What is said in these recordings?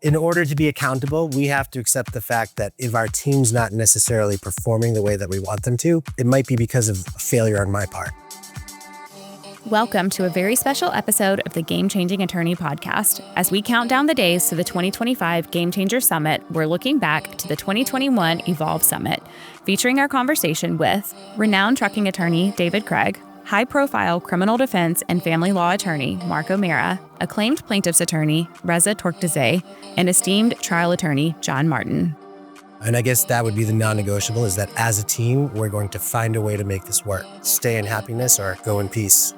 In order to be accountable, we have to accept the fact that if our team's not necessarily performing the way that we want them to, it might be because of a failure on my part. Welcome to a very special episode of the Game Changing Attorney podcast. As we count down the days to the 2025 Game Changer Summit, we're looking back to the 2021 Evolve Summit, featuring our conversation with renowned trucking attorney David Craig, high-profile criminal defense and family law attorney Mark O'Mara, acclaimed plaintiff's attorney Reza Torkzadeh, and esteemed trial attorney John Martin. And I guess that would be the non-negotiable, is that as a team, we're going to find a way to make this work. Stay in happiness or go in peace.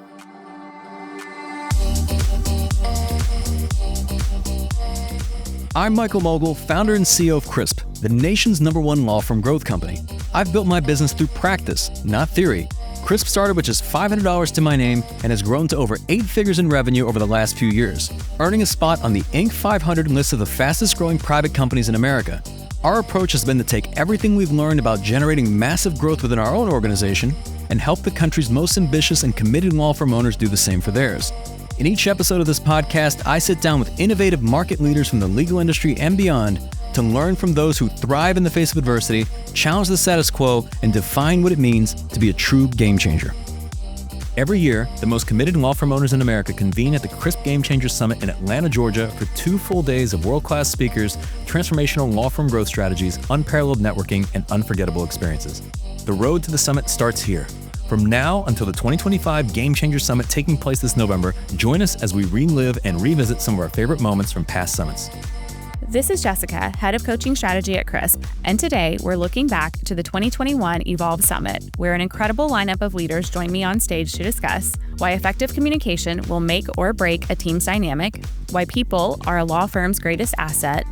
I'm Michael Mogill, founder and CEO of Crisp, the nation's #1 law firm growth company. I've built my business through practice, not theory. Crisp started with just $500 to my name and has grown to over 8 figures in revenue over the last few years, earning a spot on the Inc. 500 list of the fastest growing private companies in America. Our approach has been to take everything we've learned about generating massive growth within our own organization and help the country's most ambitious and committed law firm owners do the same for theirs. In each episode of this podcast, I sit down with innovative market leaders from the legal industry and beyond to learn from those who thrive in the face of adversity, challenge the status quo, and define what it means to be a true game changer. Every year, the most committed law firm owners in America convene at the Crisp Game Changer Summit in Atlanta, Georgia for 2 full days of world-class speakers, transformational law firm growth strategies, unparalleled networking, and unforgettable experiences. The road to the summit starts here. From now until the 2025 Game Changer Summit taking place this November, join us as we relive and revisit some of our favorite moments from past summits. This is Jessica, Head of Coaching Strategy at Crisp, and today we're looking back to the 2021 Evolve Summit, where an incredible lineup of leaders join me on stage to discuss why effective communication will make or break a team's dynamic, why people are a law firm's greatest asset,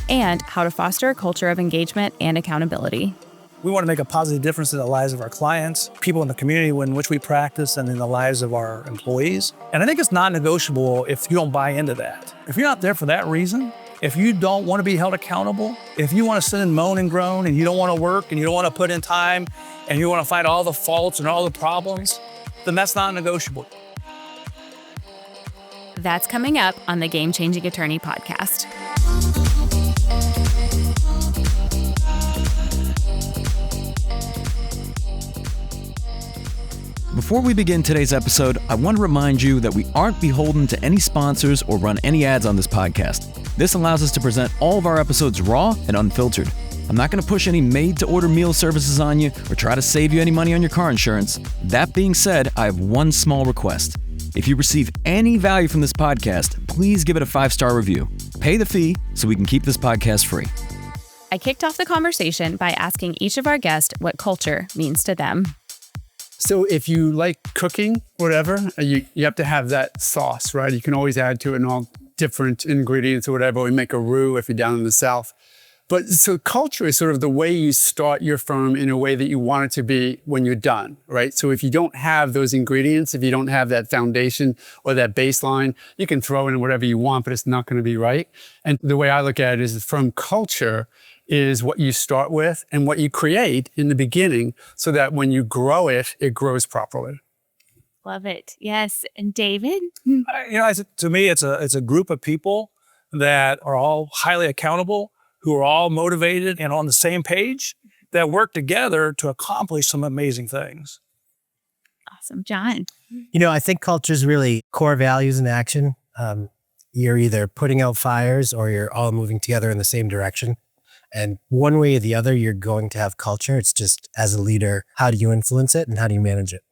and how to foster a culture of engagement and accountability. We want to make a positive difference in the lives of our clients, people in the community in which we practice, and in the lives of our employees. And I think it's non-negotiable if you don't buy into that. If you're not there for that reason, if you don't want to be held accountable, if you want to sit and moan and groan and you don't want to work and you don't want to put in time and you want to find all the faults and all the problems, then that's non-negotiable. That's coming up on the Game Changing Attorney podcast. Before we begin today's episode, I want to remind you that we aren't beholden to any sponsors or run any ads on this podcast. This allows us to present all of our episodes raw and unfiltered. I'm not going to push any made-to-order meal services on you or try to save you any money on your car insurance. That being said, I have one small request. If you receive any value from this podcast, please give it a 5-star review. Pay the fee so we can keep this podcast free. I kicked off the conversation by asking each of our guests what culture means to them. So if you like cooking, whatever, you have to have that sauce, right? You can always add to it and all different ingredients or whatever. We make a roux if you're down in the South. But so culture is sort of the way you start your firm in a way that you want it to be when you're done, right? So if you don't have those ingredients, if you don't have that foundation or that baseline, you can throw in whatever you want, but it's not going to be right. And the way I look at it is firm culture is what you start with and what you create in the beginning so that when you grow it, it grows properly. Love it. Yes. And David? To me, it's a group of people that are all highly accountable, who are all motivated and on the same page, that work together to accomplish some amazing things. Awesome. John? I think culture is really core values in action. You're either putting out fires or you're all moving together in the same direction. And one way or the other, you're going to have culture. It's just, as a leader, how do you influence it and how do you manage it?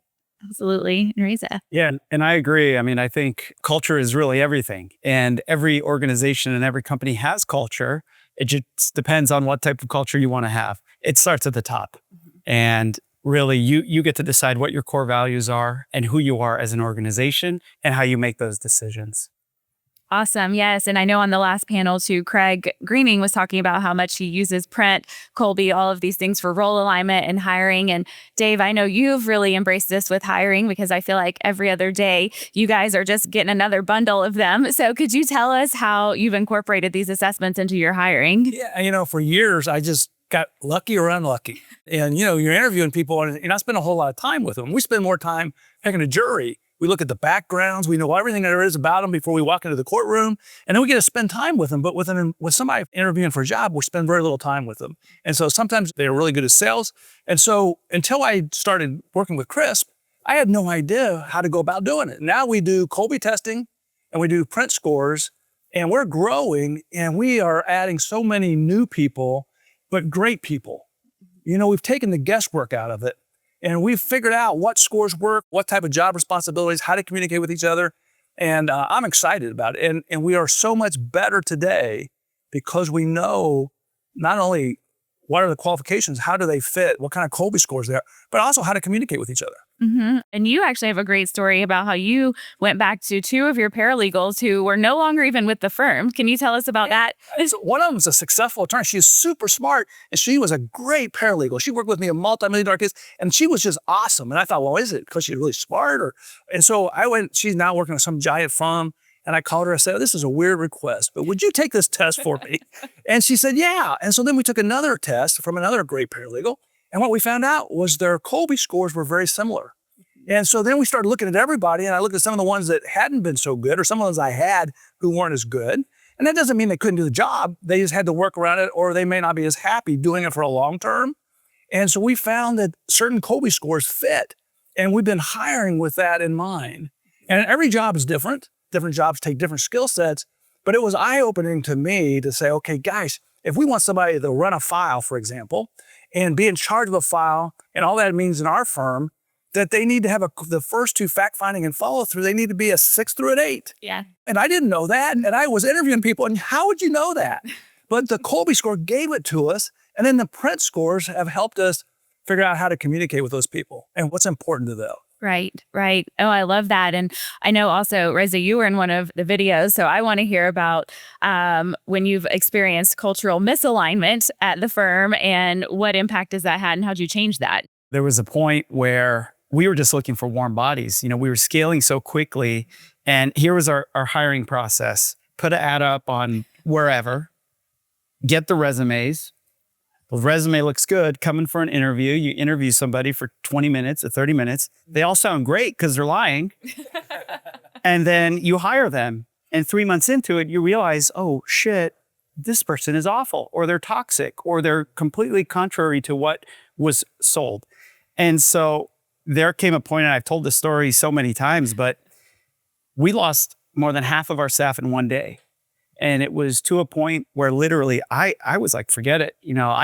Absolutely. And Reza? Yeah, and I agree. I mean, I think culture is really everything. And every organization and every company has culture. It just depends on what type of culture you want to have. It starts at the top. And really, you get to decide what your core values are and who you are as an organization and how you make those decisions. Awesome. Yes. And I know on the last panel too, Craig Greening was talking about how much he uses Print, Kolbe, all of these things for role alignment and hiring. And Dave, I know you've really embraced this with hiring because I feel like every other day you guys are just getting another bundle of them. So could you tell us how you've incorporated these assessments into your hiring? Yeah, for years, I just got lucky or unlucky. And, you're interviewing people and you're not spending a whole lot of time with them. We spend more time picking a jury We look at the backgrounds. We know everything there is about them before we walk into the courtroom. And then we get to spend time with them. But with somebody interviewing for a job, we spend very little time with them. And so sometimes they're really good at sales. And so until I started working with Crisp, I had no idea how to go about doing it. Now we do Kolbe testing and we do print scores, and we're growing, and we are adding so many new people, but great people. You know, we've taken the guesswork out of it, and we've figured out what scores work, what type of job responsibilities, how to communicate with each other. And I'm excited about it. And we are so much better today because we know not only what are the qualifications, how do they fit, what kind of Kolbe scores they are, but also how to communicate with each other. Mm-hmm. And you actually have a great story about how you went back to two of your paralegals who were no longer even with the firm. Can you tell us about that? So one of them is a successful attorney. She's super smart, and she was a great paralegal. She worked with me in multi-million-dollar case, and she was just awesome. And I thought, well, is it because she's really smart? And so I went, she's now working at some giant firm, and I called her. I said, this is a weird request, but would you take this test for me? And she said, yeah. And so then we took another test from another great paralegal, and what we found out was their Kolbe scores were very similar. And so then we started looking at everybody, and I looked at some of the ones that hadn't been so good, or some of the ones I had who weren't as good. And that doesn't mean they couldn't do the job. They just had to work around it, or they may not be as happy doing it for a long term. And so we found that certain Kolbe scores fit, and we've been hiring with that in mind. And every job is different. Different jobs take different skill sets, but it was eye-opening to me to say, okay, guys, if we want somebody to run a file, for example, and be in charge of a file, and all that means in our firm, that they need to have the first two, fact-finding and follow-through, they need to be a 6 through an 8. Yeah. And I didn't know that, and I was interviewing people, and how would you know that? But the Kolbe score gave it to us, and then the print scores have helped us figure out how to communicate with those people and what's important to them. Right, right. Oh, I love that. And I know also, Reza, you were in one of the videos, so I want to hear about when you've experienced cultural misalignment at the firm and what impact has that had and how'd you change that? There was a point where we were just looking for warm bodies. You know, we were scaling so quickly, and here was our hiring process. Put an ad up on wherever, get the resumes. The resume looks good, come in for an interview. You interview somebody for 20 minutes or 30 minutes. They all sound great because they're lying. And then you hire them. And 3 months into it, you realize, oh, shit, this person is awful, or they're toxic, or they're completely contrary to what was sold. And so there came a point, and I've told this story so many times, but we lost more than half of our staff in one day. And it was to a point where literally I was like, forget it. You know,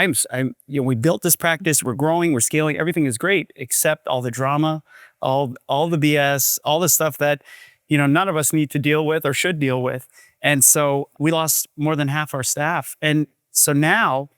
we built this practice, we're growing, we're scaling, everything is great, except all the drama, all the BS, all the stuff that, you know, none of us need to deal with or should deal with. And so we lost more than half our staff. And so now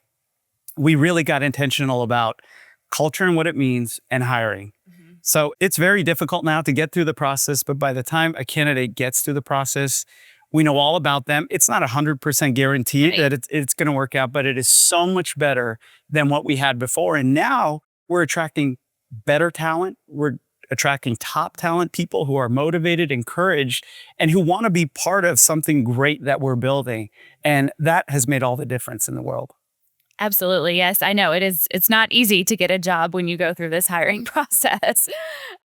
we really got intentional about culture and what it means and hiring. Mm-hmm. So it's very difficult now to get through the process, but by the time a candidate gets through the process, we know all about them. It's not 100% guaranteed that it's going to work out, but it is so much better than what we had before. And now we're attracting better talent. We're attracting top talent, people who are motivated, encouraged, and who want to be part of something great that we're building. And that has made all the difference in the world. Absolutely. Yes, I know it's not easy to get a job when you go through this hiring process.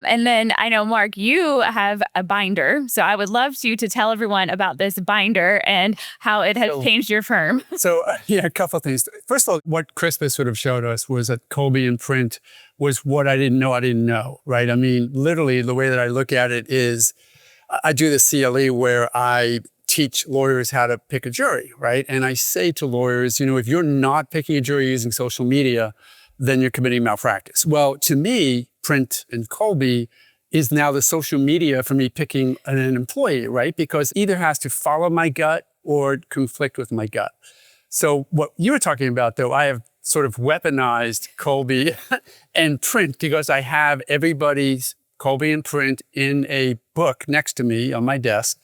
And then I know, Mark, you have a binder. So I would love you to tell everyone about this binder and how it has changed your firm. So yeah, a couple of things. First of all, what Crisp sort of showed us was that Kolbe and PRINT was what I didn't know, right? I mean, literally the way that I look at it is I do the CLE where I teach lawyers how to pick a jury, right? And I say to lawyers, you know, if you're not picking a jury using social media, then you're committing malpractice. Well, to me, PRINT and Kolbe is now the social media for me picking an employee, right? Because either has to follow my gut or conflict with my gut. So what you were talking about, though, I have sort of weaponized Kolbe and PRINT because I have everybody's Kolbe and PRINT in a book next to me on my desk.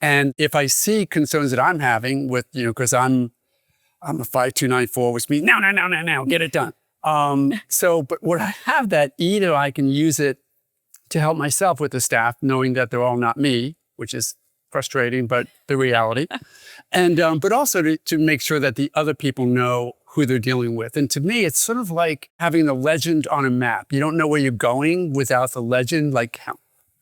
And if I see concerns that I'm having with, you know, because I'm a 5294, which means no, get it done. But when I have that, either I can use it to help myself with the staff, knowing that they're all not me, which is frustrating, but the reality. And but also to make sure that the other people know who they're dealing with. And to me, it's sort of like having the legend on a map. You don't know where you're going without the legend, like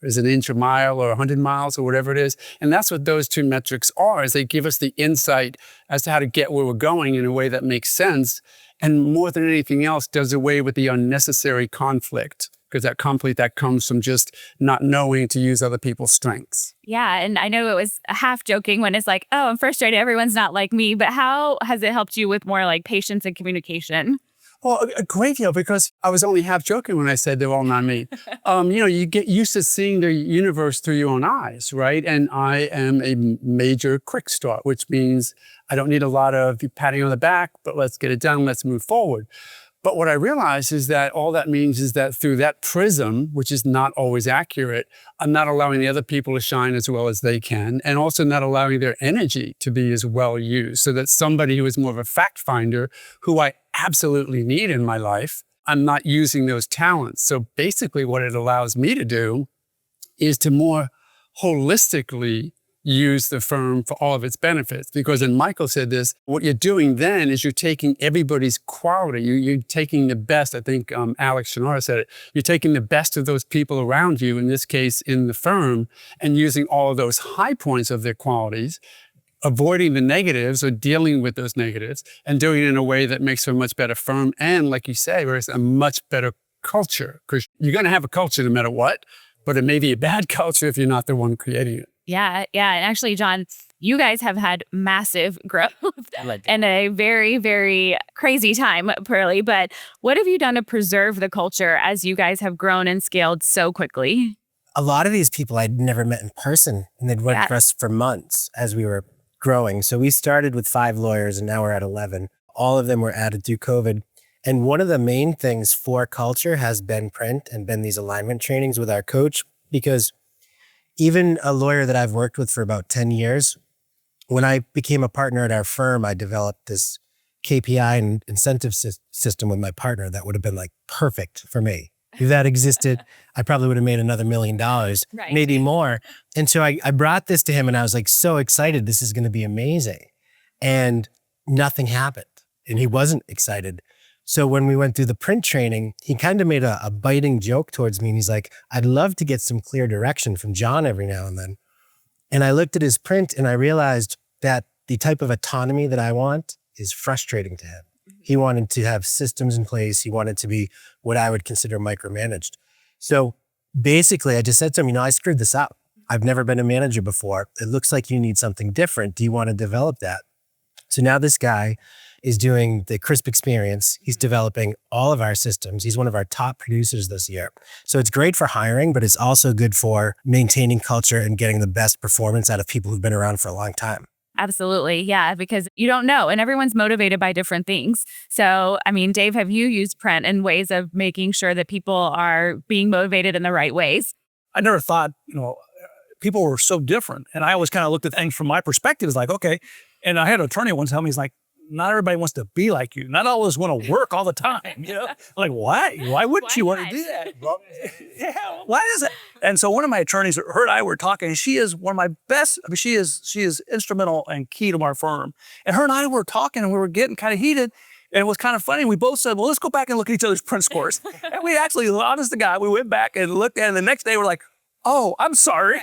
is an inch a mile or 100 miles or whatever it is. And that's what those two metrics are, is they give us the insight as to how to get where we're going in a way that makes sense. And more than anything else, does away with the unnecessary conflict, because that conflict that comes from just not knowing to use other people's strengths. Yeah. And I know it was half joking when it's like, oh, I'm frustrated, everyone's not like me. But how has it helped you with more like patience and communication? Well, a great deal, because I was only half joking when I said they're all not me. You get used to seeing the universe through your own eyes, right? And I am a major quick start, which means I don't need a lot of patting on the back, but let's get it done, let's move forward. But what I realized is that all that means is that through that prism, which is not always accurate, I'm not allowing the other people to shine as well as they can, and also not allowing their energy to be as well used. So that somebody who is more of a fact finder, who I absolutely need in my life, I'm not using those talents. So basically what it allows me to do is to more holistically use the firm for all of its benefits. Because, and Michael said this, what you're doing then is you're taking everybody's quality. You're taking the best. I think Alex Shinara said it. You're taking the best of those people around you, in this case in the firm, and using all of those high points of their qualities, avoiding the negatives or dealing with those negatives, and doing it in a way that makes for a much better firm. And like you say, there's a much better culture, because you're going to have a culture no matter what, but it may be a bad culture if you're not the one creating it. Yeah. Yeah. And actually, John, you guys have had massive growth and a very, very crazy time, Pearly. But what have you done to preserve the culture as you guys have grown and scaled so quickly? A lot of these people I'd never met in person, and they'd worked for us for months as we were growing. So we started with 5 lawyers and now we're at 11. All of them were added through COVID. And one of the main things for culture has been print and been these alignment trainings with our coach, because even a lawyer that I've worked with for about 10 years, when I became a partner at our firm, I developed this KPI and incentive system with my partner that would have been like perfect for me. If that existed, I probably would have made another $1 million, right, maybe more. And so I brought this to him and I was like, so excited, this is going to be amazing. And nothing happened. And he wasn't excited. So when we went through the print training, he kind of made a biting joke towards me. And he's like, I'd love to get some clear direction from John every now and then. And I looked at his print and I realized that the type of autonomy that I want is frustrating to him. He wanted to have systems in place. He wanted to be what I would consider micromanaged. So basically I just said to him, I screwed this up. I've never been a manager before. It looks like you need something different. Do you want to develop that? So now this guy is doing the Crisp experience. He's developing all of our systems. He's one of our top producers this year. So it's great for hiring, but it's also good for maintaining culture and getting the best performance out of people who've been around for a long time. Absolutely. Yeah, because you don't know, and everyone's motivated by different things. So, I mean, Dave, have you used print in ways of making sure that people are being motivated in the right ways? I never thought, people were so different. And I always kind of looked at things from my perspective. It's like, okay. And I had an attorney once tell me, he's like, not everybody wants to be like you. Not all of us want to work all the time. Like, why? Why wouldn't you want to do that? Yeah, why is it? And so one of my attorneys, her and I were talking, and she is one of my best. I mean, she is instrumental and key to our firm. And her and I were talking, and we were getting kind of heated. And it was kind of funny. We both said, well, let's go back and look at each other's print scores. And we actually, honest to God, we went back and looked at it. And the next day we're like, oh, I'm sorry.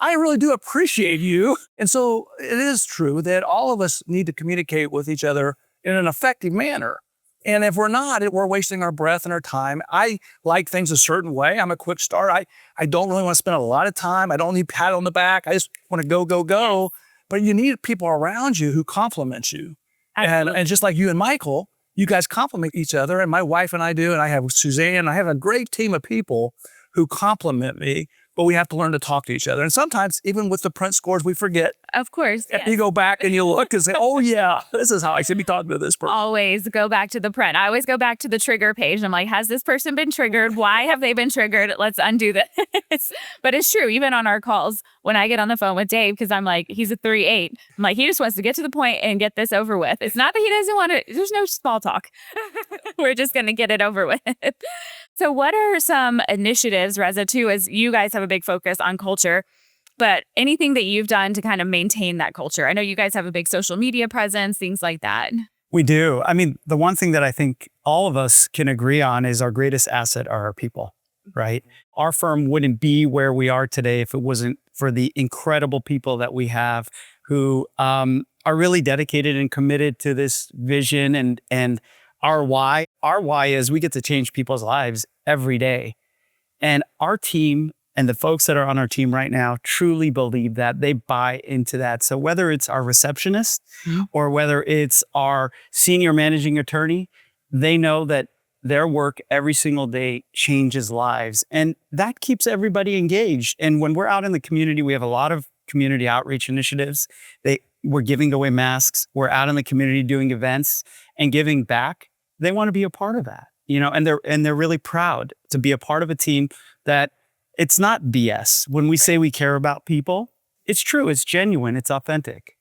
I really do appreciate you. And so it is true that all of us need to communicate with each other in an effective manner. And if we're not, we're wasting our breath and our time. I like things a certain way. I'm a quick start. I don't really want to spend a lot of time. I don't need pat on the back. I just want to go, go, go. But you need people around you who compliment you. And just like you and Michael, you guys compliment each other. And my wife and I do. And I have Suzanne. I have a great team of people who compliment me, but we have to learn to talk to each other. And sometimes, even with the print scores, we forget. Of course. Yes. You go back and you look and say, oh yeah, this is how I should be talking to this person. Always go back to the print. I always go back to the trigger page. And I'm like, has this person been triggered? Why have they been triggered? Let's undo this. But it's true, even on our calls, when I get on the phone with Dave, because I'm like, he's a 3-8. I'm like, he just wants to get to the point and get this over with. It's not that he doesn't want to, there's no small talk. We're just going to get it over with. So what are some initiatives, Reza, too, as you guys have a big focus on culture, but anything that you've done to kind of maintain that culture? I know you guys have a big social media presence, things like that. We do. I mean, the one thing that I think all of us can agree on is our greatest asset are our people. right? Our firm wouldn't be where we are today if it wasn't for the incredible people that we have who are really dedicated and committed to this vision and our why. Our why is we get to change people's lives every day. And our team and the folks that are on our team right now truly believe that. They buy into that. So whether it's our receptionist or whether it's our senior managing attorney, they know that their work every single day changes lives. And that keeps everybody engaged. And when we're out in the community, we have a lot of community outreach initiatives. We're giving away masks. We're out in the community doing events and giving back. They want to be a part of that, and they're really proud to be a part of a team that it's not BS. When we say we care about people, it's true. It's genuine. It's authentic.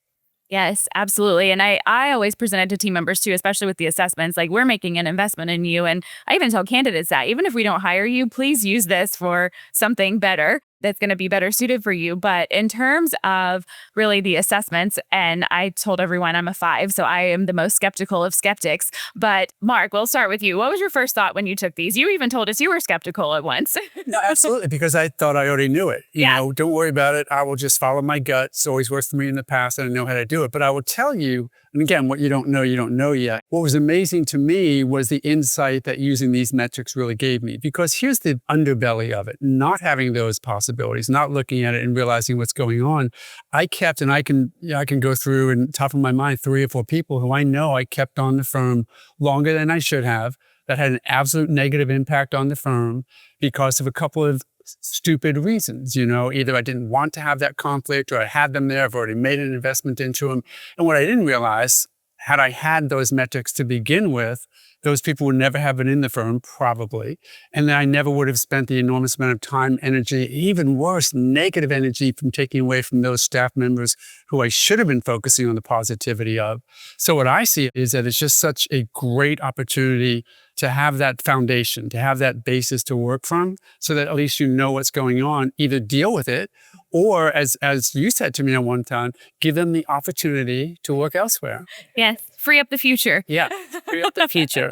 Yes, absolutely. And I always present it to team members too, especially with the assessments, like we're making an investment in you. And I even tell candidates that even if we don't hire you, please use this for something better that's going to be better suited for you. But in terms of really the assessments, and I told everyone I'm a 5, so I am the most skeptical of skeptics. But Mark, we'll start with you. What was your first thought when you took these? You even told us you were skeptical at once. No, absolutely, because I thought I already knew it. You know, don't worry about it. I will just follow my gut. It's always worked for me in the past, and I know how to do it. But I will tell you, and again, what you don't know yet. What was amazing to me was the insight that using these metrics really gave me. Because here's the underbelly of it, not having those possibilities, not looking at it and realizing what's going on. I kept, and I can go through and top of my mind 3 or 4 people who I know I kept on the firm longer than I should have, that had an absolute negative impact on the firm because of a couple of stupid reasons. Either I didn't want to have that conflict, or I had them there. I've already made an investment into them. And what I didn't realize, had I had those metrics to begin with, those people would never have been in the firm, probably. And then I never would have spent the enormous amount of time, energy, even worse, negative energy from taking away from those staff members who I should have been focusing on the positivity of. So what I see is that it's just such a great opportunity to have that foundation, to have that basis to work from, so that at least you know what's going on, either deal with it, or as you said to me at one time, give them the opportunity to work elsewhere. Yes, free up the future. Yeah, free up the future.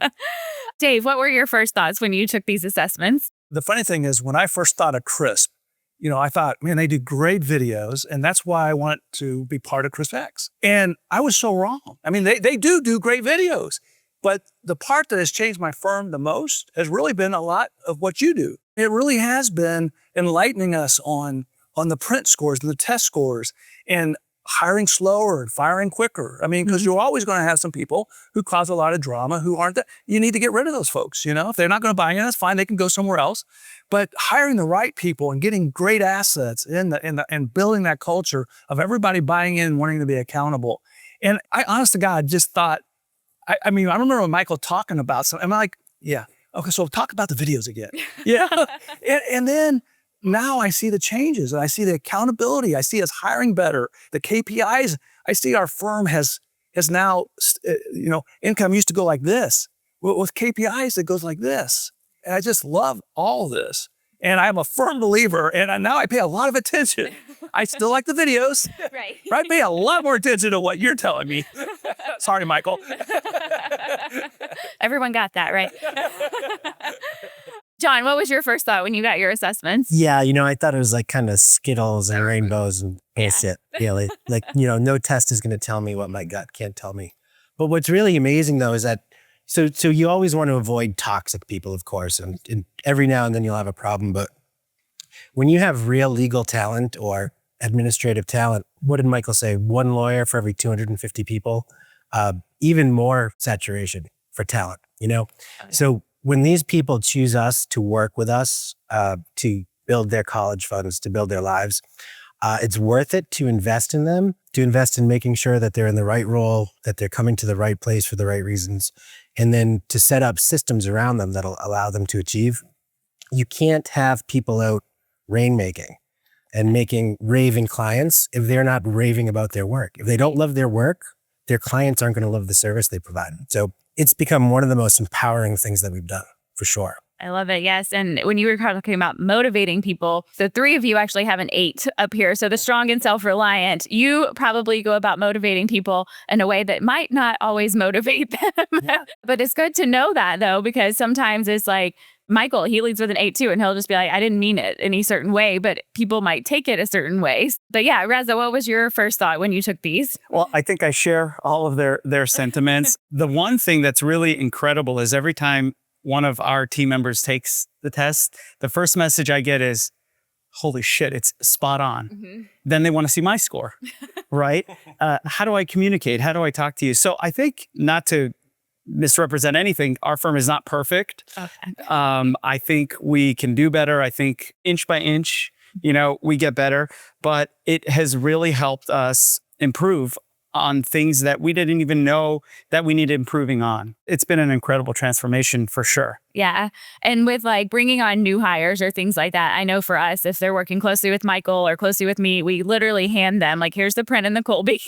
Dave, what were your first thoughts when you took these assessments? The funny thing is, when I first thought of CRISP, I thought, man, they do great videos, and that's why I want to be part of CRISP-X. And I was so wrong. I mean, they do great videos. But the part that has changed my firm the most has really been a lot of what you do. It really has been enlightening us on the print scores and the test scores, and hiring slower and firing quicker. I mean, because you're always going to have some people who cause a lot of drama who aren't that. You need to get rid of those folks. If they're not going to buy in, that's fine. They can go somewhere else. But hiring the right people and getting great assets and building that culture of everybody buying in and wanting to be accountable. And I, honest to God, just thought, I mean, I remember when Michael talking about something. I'm like, yeah, okay, so talk about the videos again. Yeah. and then now I see the changes, and I see the accountability. I see us hiring better. The KPIs, I see our firm has now, income used to go like this. With KPIs, it goes like this. And I just love all this. And I'm a firm believer, and now I pay a lot of attention. I still like the videos. Right. I pay a lot more attention to what you're telling me. Sorry, Michael. Everyone got that, right? John, what was your first thought when you got your assessments? Yeah, I thought it was like kind of Skittles and rainbows and bullshit. Really, no test is going to tell me what my gut can't tell me. But what's really amazing though is that so you always want to avoid toxic people, of course, and every now and then you'll have a problem. But when you have real legal talent or administrative talent, what did Michael say? 1 lawyer for every 250 people, even more saturation for talent. So when these people choose us to work with us, to build their college funds, to build their lives, it's worth it to invest in them, to invest in making sure that they're in the right role, that they're coming to the right place for the right reasons, and then to set up systems around them that'll allow them to achieve. You can't have people out rainmaking and making raving clients if they're not raving about their work. If they don't love their work, their clients aren't going to love the service they provide. So it's become one of the most empowering things that we've done, for sure. I love it. Yes. And when you were talking about motivating people, the 3 of you actually have an 8 up here. So the strong and self-reliant, you probably go about motivating people in a way that might not always motivate them. Yeah. But it's good to know that though, because sometimes it's like, Michael, he leads with an 8 too, and he'll just be like, I didn't mean it any certain way, but people might take it a certain way. But yeah, Reza, what was your first thought when you took these? Well, I think I share all of their sentiments. The one thing that's really incredible is every time one of our team members takes the test, the first message I get is, holy shit, it's spot on. Mm-hmm. Then they want to see my score, right? How do I communicate? How do I talk to you? So I think, not to misrepresent anything, our firm is not perfect. Okay. I think we can do better. I think inch by inch, we get better, but it has really helped us improve on things that we didn't even know that we needed improving on. It's been an incredible transformation for sure. Yeah. And with like bringing on new hires or things like that, I know for us, if they're working closely with Michael or closely with me, we literally hand them like, here's the print and the Kolbe.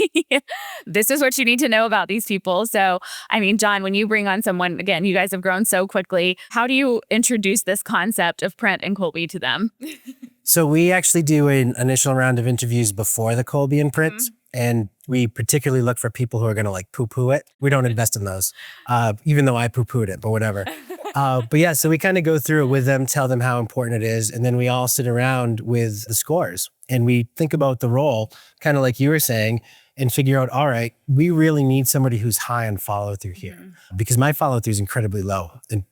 This is what you need to know about these people. So, I mean, John, when you bring on someone, again, you guys have grown so quickly. How do you introduce this concept of print and Kolbe to them? So we actually do an initial round of interviews before the Kolbe and PRINT. Mm-hmm. And we particularly look for people who are going to like poo-poo it. We don't invest in those, even though I poo-pooed it, but whatever. But yeah, so we kind of go through it with them, tell them how important it is. And then we all sit around with the scores and we think about the role, kind of like you were saying, and figure out, all right, we really need somebody who's high on follow through here, because my follow through is incredibly low. And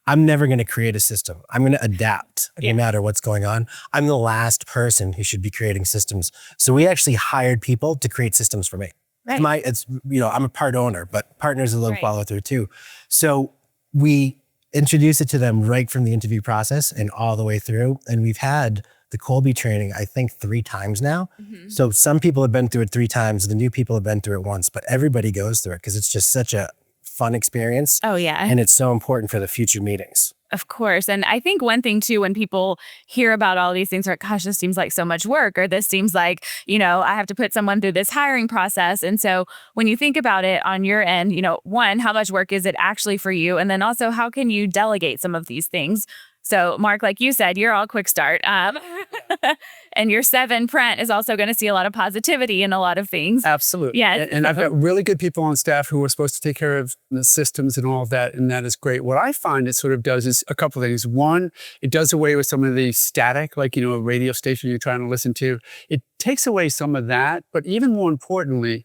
I'm never going to create a system. I'm going to adapt no matter what's going on. I'm the last person who should be creating systems. So we actually hired people to create systems for me. Right. I'm a part owner, but partners a little follow through too. So we introduce it to them right from the interview process and all the way through. And we've had the Kolbe training, I think 3 times now. Mm-hmm. So some people have been through it 3 times. The new people have been through it once, but everybody goes through it because it's just such a fun experience. Oh, yeah. And it's so important for the future meetings. Of course. And I think one thing too, when people hear about all these things, are like, gosh, this seems like so much work, or this seems like, I have to put someone through this hiring process. And so when you think about it on your end, one, how much work is it actually for you? And then also, how can you delegate some of these things? So Mark, like you said, you're all quick start. And your 7 print is also going to see a lot of positivity in a lot of things. Absolutely. Yeah. And I've got really good people on staff who are supposed to take care of the systems and all of that. And that is great. What I find it sort of does is a couple of things. One, it does away with some of the static, like, a radio station you're trying to listen to. It takes away some of that. But even more importantly,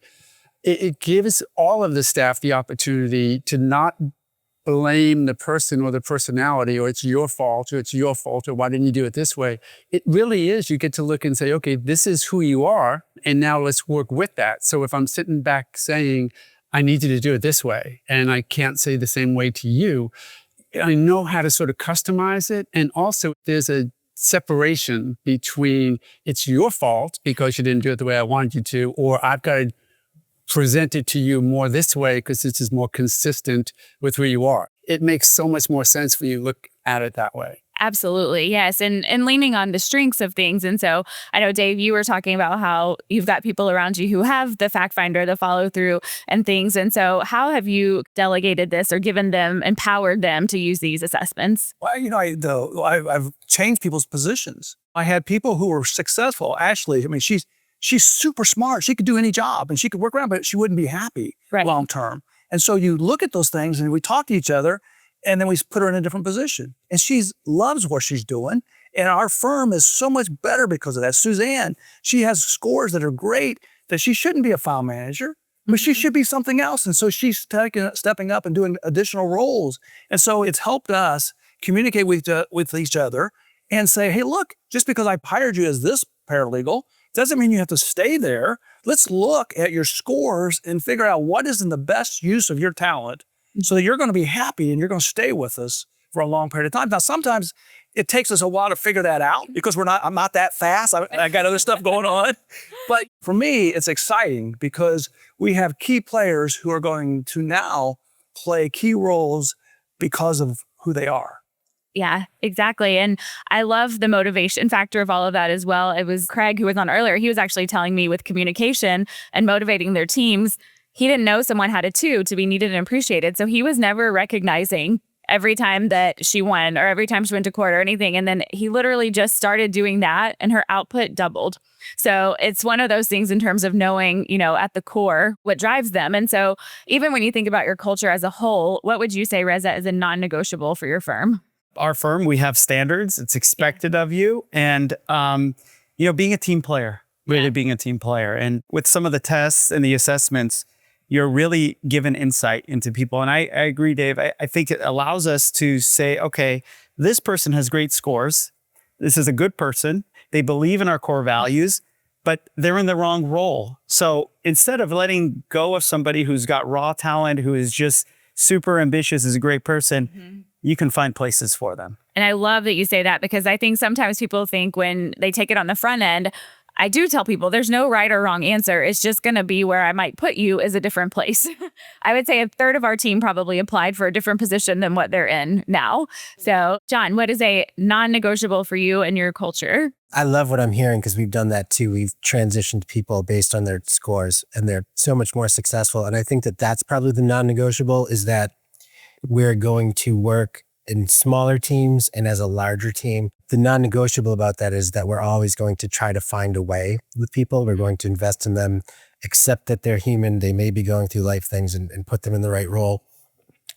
it gives all of the staff the opportunity to not blame the person or the personality, or it's your fault, or why didn't you do it this way? It really is, you get to look and say, okay, this is who you are, and now let's work with that. So if I'm sitting back saying, I need you to do it this way, and I can't say the same way to you, I know how to sort of customize it. And also there's a separation between it's your fault because you didn't do it the way I wanted you to, or I've got to present it to you more this way because this is more consistent with who you are. It makes so much more sense when you look at it that way. Absolutely. Yes. And leaning on the strengths of things. And so I know, Dave, you were talking about how you've got people around you who have the fact finder, the follow through and things. And so how have you delegated this or empowered them to use these assessments? Well, I've changed people's positions. I had people who were successful. Ashley, she's super smart. She could do any job and she could work around, but she wouldn't be happy long term. And so you look at those things and we talk to each other, and then we put her in a different position. And she loves what she's doing. And our firm is so much better because of that. Suzanne, she has scores that are great, that she shouldn't be a file manager, but she should be something else. And so she's stepping up and doing additional roles. And so it's helped us communicate with each other and say, hey, look, just because I hired you as this paralegal doesn't mean you have to stay there. Let's look at your scores and figure out what is in the best use of your talent so that you're going to be happy and you're going to stay with us for a long period of time. Now, sometimes it takes us a while to figure that out because I'm not that fast. I got other stuff going on. But for me, it's exciting because we have key players who are going to now play key roles because of who they are. Yeah, exactly. And I love the motivation factor of all of that as well. It was Craig who was on earlier. He was actually telling me with communication and motivating their teams, he didn't know someone had a 2 to be needed and appreciated. So he was never recognizing every time that she won or every time she went to court or anything. And then he literally just started doing that and her output doubled. So it's one of those things in terms of knowing, at the core what drives them. And so even when you think about your culture as a whole, what would you say, Reza, is a non-negotiable for your firm? our firm, we have standards. It's expected of you. And, being a team player, really being a team player. And with some of the tests and the assessments, you're really given insight into people. And I agree, Dave. I think it allows us to say, okay, this person has great scores. This is a good person. They believe in our core values, but they're in the wrong role. So instead of letting go of somebody who's got raw talent, who is just super ambitious, is a great person, you can find places for them. And I love that you say that, because I think sometimes people think when they take it on the front end, I do tell people there's no right or wrong answer. It's just going to be where I might put you is a different place. I would say a third of our team probably applied for a different position than what they're in now. So, John, what is a non-negotiable for you and your culture? I love what I'm hearing because we've done that too. We've transitioned people based on their scores and they're so much more successful. And I think that that's probably the non-negotiable, is that we're going to work in smaller teams and as a larger team. The non-negotiable about that is that we're always going to try to find a way with people. We're going to invest in them, accept that they're human. They may be going through life things, and put them in the right role.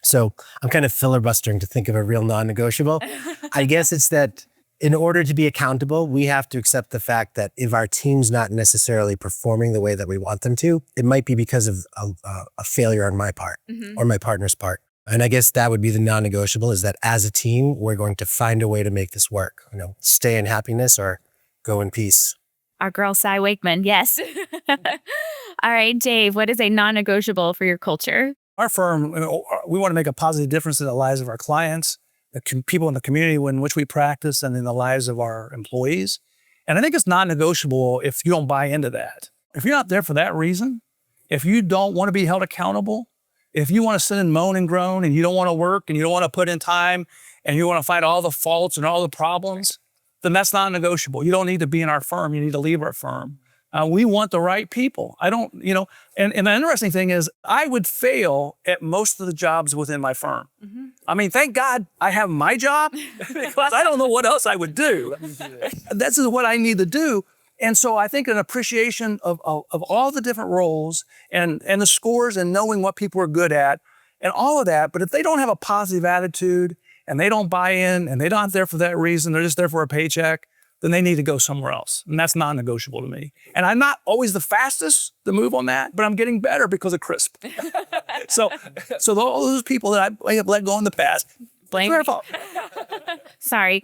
So I'm kind of filibustering to think of a real non-negotiable. I guess it's that in order to be accountable, we have to accept the fact that if our team's not necessarily performing the way that we want them to, it might be because of a failure on my part or my partner's part. And I guess that would be the non-negotiable, is that as a team, we're going to find a way to make this work. Stay in happiness or go in peace. Our girl, Cy Wakeman. Yes. All right, Dave, what is a non-negotiable for your culture? Our firm, we want to make a positive difference in the lives of our clients, the people in the community in which we practice, and in the lives of our employees. And I think it's non-negotiable if you don't buy into that. If you're not there for that reason, if you don't want to be held accountable, if you want to sit and moan and groan and you don't want to work and you don't want to put in time and you want to find all the faults and all the problems, then that's not negotiable. You don't need to be in our firm. You need to leave our firm. We want the right people. I don't, and the interesting thing is I would fail at most of the jobs within my firm. I mean, thank God I have my job because I don't know what else I would do. This is what I need to do. And so I think an appreciation of all the different roles and the scores and knowing what people are good at and all of that. But if they don't have a positive attitude and they don't buy in and they're not there for that reason, they're just there for a paycheck, then they need to go somewhere else. And that's non-negotiable to me. And I'm not always the fastest to move on that, but I'm getting better because of CRISP. So all those people that I have let go in the past, Blame their fault. Sorry.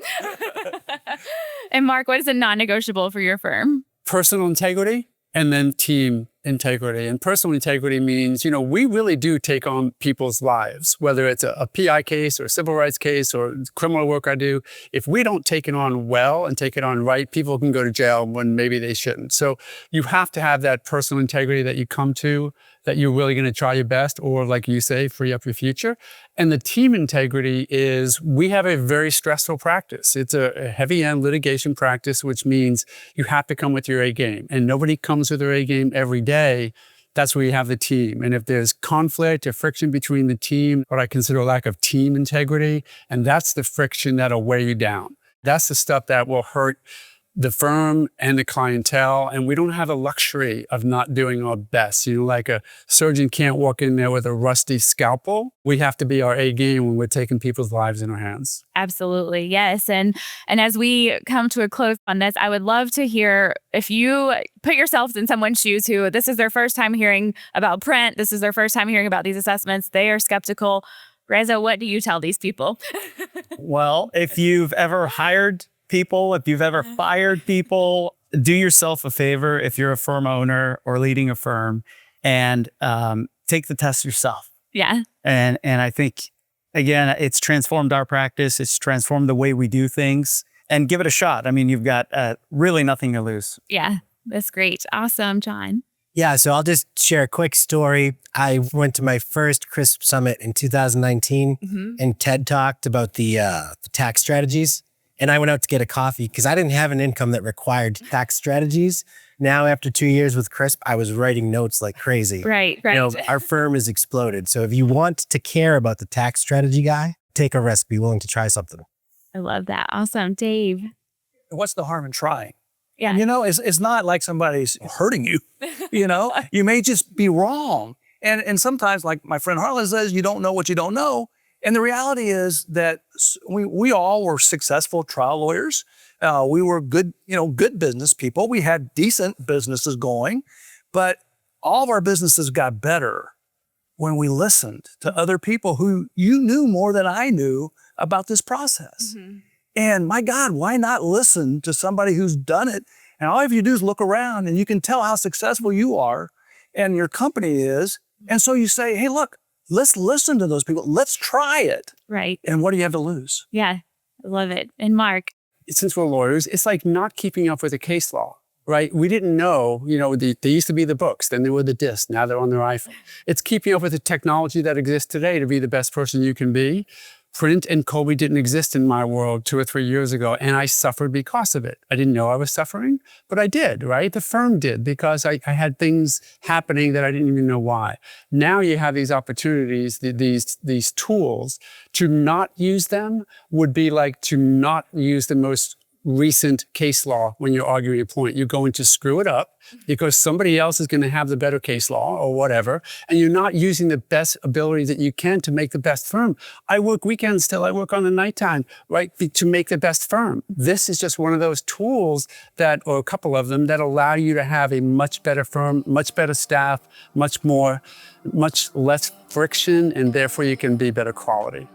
And Mark, what is a non-negotiable for your firm? Personal integrity and then team integrity. And personal integrity means, we really do take on people's lives, whether it's a PI case or a civil rights case or criminal work I do. If we don't take it on well and take it on right, people can go to jail when maybe they shouldn't. So you have to have that personal integrity that you come to, that you're really going to try your best, or like you say, free up your future. And the team integrity is, we have a very stressful practice. It's a heavy-end litigation practice, which means you have to come with your A game. And nobody comes with their A game every day. That's where you have the team. And if there's conflict or friction between the team, what I consider a lack of team integrity, and that's the friction that'll wear you down. That's the stuff that will hurt the firm and the clientele, and we don't have a luxury of not doing our best. Like a surgeon can't walk in there with a rusty scalpel. We have to be our A game when we're taking people's lives in our hands. Absolutely, yes. And as we come to a close on this, I would love to hear, if you put yourselves in someone's shoes who this is their first time hearing about print, this is their first time hearing about these assessments, they are skeptical. Reza, what do you tell these people? Well, if you've ever hired people, if you've ever fired people, do yourself a favor if you're a firm owner or leading a firm, and take the test yourself. Yeah. And I think, again, it's transformed our practice. It's transformed the way we do things, and give it a shot. I mean, you've got really nothing to lose. Yeah, that's great. Awesome, John. Yeah, so I'll just share a quick story. I went to my first CRISP Summit in 2019 and TED talked about the tax strategies. And I went out to get a coffee because I didn't have an income that required tax strategies. Now, after 2 years with CRISP, I was writing notes like crazy. Right. Our firm has exploded. So if you want to care about the tax strategy guy, take a risk, be willing to try something. I love that. Awesome. Dave. What's the harm in trying? Yeah. It's not like somebody's hurting you. You may just be wrong. And sometimes, like my friend Harlan says, you don't know what you don't know. And the reality is that we all were successful trial lawyers. We were good business people. We had decent businesses going, but all of our businesses got better when we listened to other people who you knew more than I knew about this process. Mm-hmm. And my God, why not listen to somebody who's done it? And all you have to do is look around and you can tell how successful you are and your company is. And so you say, hey, look, let's listen to those people. Let's try it. Right. And what do you have to lose? Yeah, I love it. And Mark? Since we're lawyers, it's like not keeping up with the case law, right? We didn't know, they used to be the books, then there were the discs, now they're on their iPhone. It's keeping up with the technology that exists today to be the best person you can be. Print and Kolbe didn't exist in my world 2 or 3 years ago, and I suffered because of it. I didn't know I was suffering, but I did, right? The firm did, because I had things happening that I didn't even know why. Now you have these opportunities, these tools. To not use them would be like to not use the most recent case law when you're arguing a point. You're going to screw it up because somebody else is going to have the better case law or whatever, and you're not using the best ability that you can to make the best firm. I work weekends till I work on the nighttime, right, to make the best firm. This is just one of those tools or a couple of them, that allow you to have a much better firm, much better staff, much less friction, and therefore you can be better quality.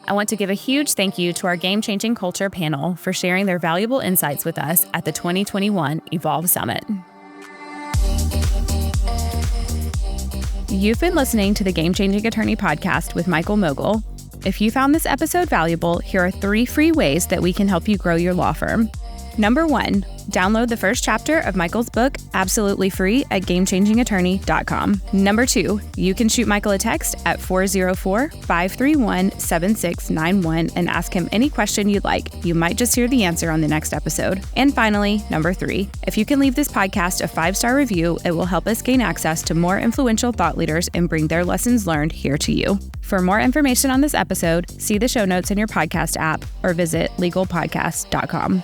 I want to give a huge thank you to our Game Changing Culture panel for sharing their valuable insights with us at the 2021 Evolve Summit. You've been listening to the Game Changing Attorney podcast with Michael Mogill. If you found this episode valuable, here are 3 free ways that we can help you grow your law firm. Number 1, download the first chapter of Michael's book absolutely free at gamechangingattorney.com. Number 2, you can shoot Michael a text at 404-531-7691 and ask him any question you'd like. You might just hear the answer on the next episode. And finally, number 3, if you can leave this podcast a 5-star review, it will help us gain access to more influential thought leaders and bring their lessons learned here to you. For more information on this episode, see the show notes in your podcast app or visit legalpodcast.com.